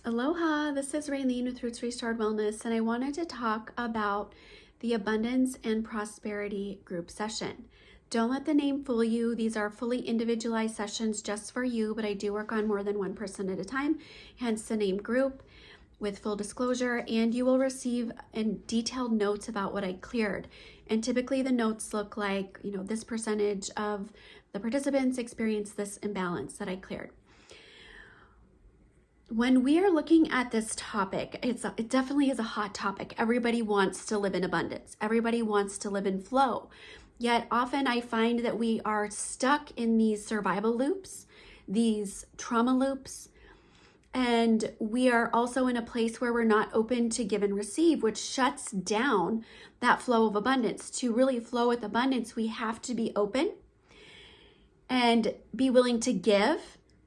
Aloha, this is Raylene with Roots Restored Wellness, and I wanted to talk about the Abundance and Prosperity group session. Don't let the name fool you. These are fully individualized sessions just for you, but I do work on more than one person at a time, hence the name group with full disclosure, and you will receive detailed notes about what I cleared. And typically the notes look like, this percentage of the participants experience this imbalance that I cleared. When we are looking at this topic, it definitely is a hot topic. Everybody wants to live in abundance. Everybody wants to live in flow. Yet often I find that we are stuck in these survival loops, these trauma loops, and we are also in a place where we're not open to give and receive, which shuts down that flow of abundance. To really flow with abundance, we have to be open and be willing to give,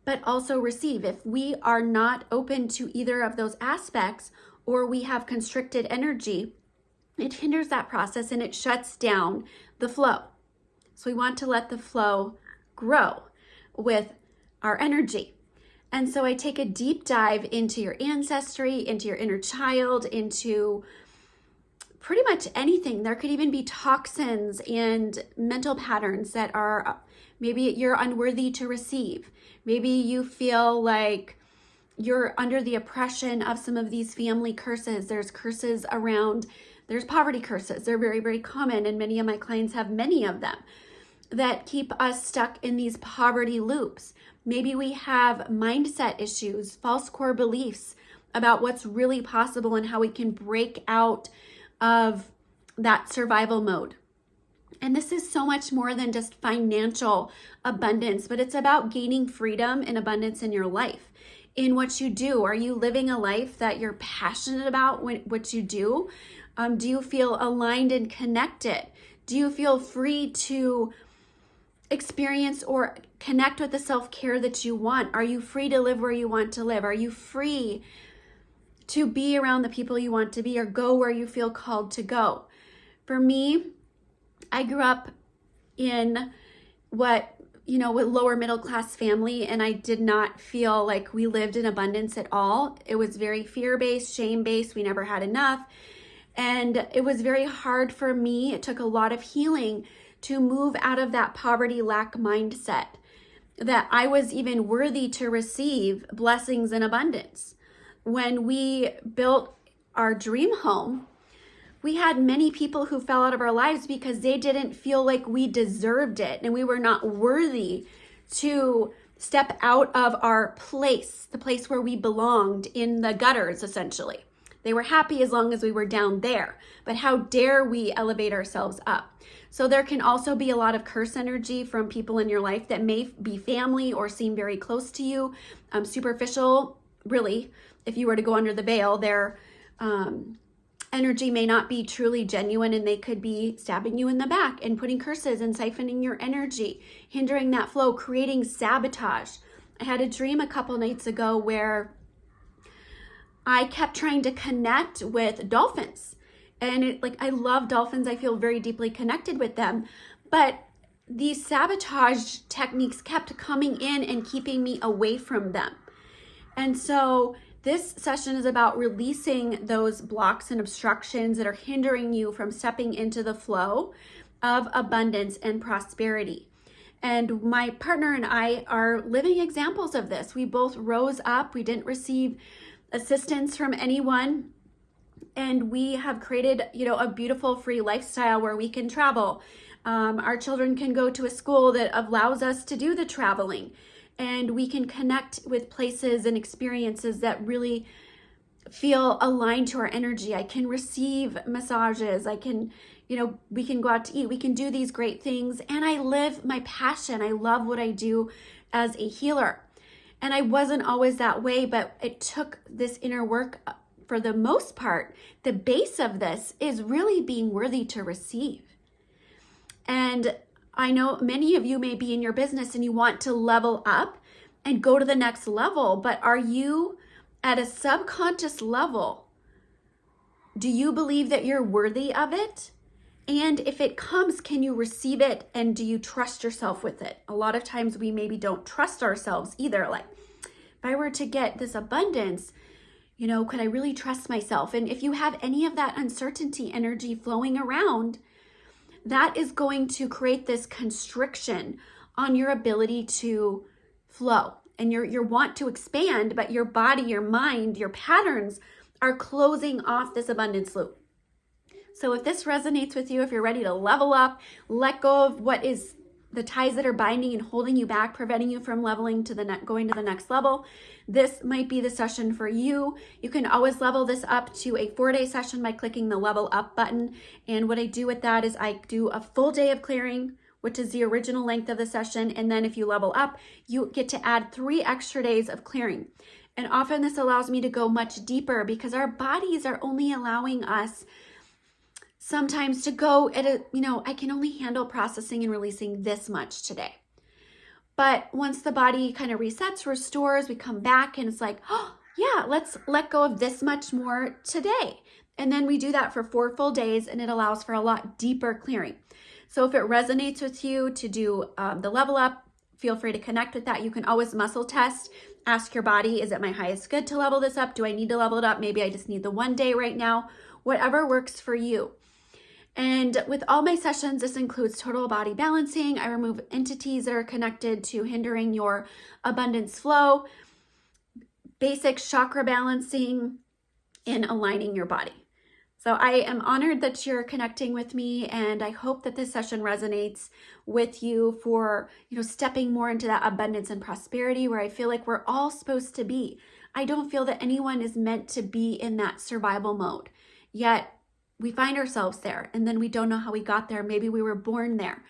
but also receive. If we are not open to either of those aspects, or we have constricted energy, it hinders that process and it shuts down the flow. So we want to let the flow grow with our energy. And so I take a deep dive into your ancestry, into your inner child, into pretty much anything. There could even be toxins and mental patterns that are, maybe you're unworthy to receive. Maybe you feel like you're under the oppression of some of these family curses. There's curses around, there's poverty curses. They're very, very common, and many of my clients have many of them that keep us stuck in these poverty loops. Maybe we have mindset issues, false core beliefs about what's really possible and how we can break out of that survival mode. And this is so much more than just financial abundance, but it's about gaining freedom and abundance in your life, in what you do. Are you living a life that you're passionate about what you do? Do you feel aligned and connected? Do you feel free to experience or connect with the self-care that you want? Are you free to live where you want to live? Are you free to be around the people you want to be, or go where you feel called to go? For me, I grew up in with lower middle class family, and I did not feel like we lived in abundance at all. It was very fear-based, shame-based. We never had enough. And it was very hard for me. It took a lot of healing to move out of that poverty lack mindset, that I was even worthy to receive blessings and abundance. When we built our dream home, we had many people who fell out of our lives because they didn't feel like we deserved it, and we were not worthy to step out of our place, the place where we belonged, in the gutters, essentially. They were happy as long as we were down there, but how dare we elevate ourselves up? So there can also be a lot of curse energy from people in your life that may be family or seem very close to you, superficial, really. If you were to go under the veil, their energy may not be truly genuine, and they could be stabbing you in the back and putting curses and siphoning your energy, hindering that flow, creating sabotage. I had a dream a couple nights ago where I kept trying to connect with dolphins, and I love dolphins. I feel very deeply connected with them, but these sabotage techniques kept coming in and keeping me away from them. And so this session is about releasing those blocks and obstructions that are hindering you from stepping into the flow of abundance and prosperity. And my partner and I are living examples of this. We both rose up. We didn't receive assistance from anyone. And we have created, a beautiful free lifestyle where we can travel. Our children can go to a school that allows us to do the traveling. And we can connect with places and experiences that really feel aligned to our energy. I can receive massages. I can, we can go out to eat. We can do these great things. And I live my passion. I love what I do as a healer. And I wasn't always that way, but it took this inner work. For the most part, the base of this is really being worthy to receive. And I know many of you may be in your business and you want to level up and go to the next level, but are you at a subconscious level? Do you believe that you're worthy of it? And if it comes, can you receive it? And do you trust yourself with it? A lot of times we maybe don't trust ourselves either. Like, if I were to get this abundance, Could I really trust myself? And if you have any of that uncertainty energy flowing around, that is going to create this constriction on your ability to flow and your want to expand, but your body, your mind, your patterns are closing off this abundance loop. So if this resonates with you, if you're ready to level up, let go of what is the ties that are binding and holding you back, preventing you from leveling to going to the next level, this might be the session for you. You can always level this up to a 4-day session by clicking the level up button. And what I do with that is I do a full day of clearing, which is the original length of the session. And then if you level up, you get to add 3 extra days of clearing. And often this allows me to go much deeper because our bodies are only allowing us sometimes to go at I can only handle processing and releasing this much today. But once the body kind of resets, restores, we come back and it's like, oh yeah, let's let go of this much more today. And then we do that for 4 full days and it allows for a lot deeper clearing. So if it resonates with you to do the level up, feel free to connect with that. You can always muscle test, ask your body, is it my highest good to level this up? Do I need to level it up? Maybe I just need the 1 day right now, whatever works for you. And with all my sessions, this includes total body balancing. I remove entities that are connected to hindering your abundance flow, basic chakra balancing, and aligning your body. So I am honored that you're connecting with me, and I hope that this session resonates with you for, stepping more into that abundance and prosperity where I feel like we're all supposed to be. I don't feel that anyone is meant to be in that survival mode, yet we find ourselves there and then we don't know how we got there. Maybe we were born there.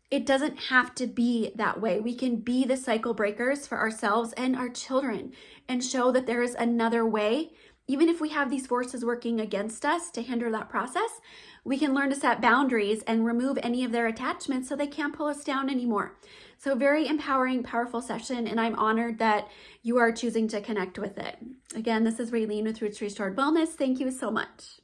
It doesn't have to be that way. We can be the cycle breakers for ourselves and our children and show that there is another way. Even if we have these forces working against us to hinder that process, we can learn to set boundaries and remove any of their attachments so they can't pull us down anymore. So very empowering, powerful session, and I'm honored that you are choosing to connect with it. Again, this is Raylene with Roots Restored Wellness. Thank you so much.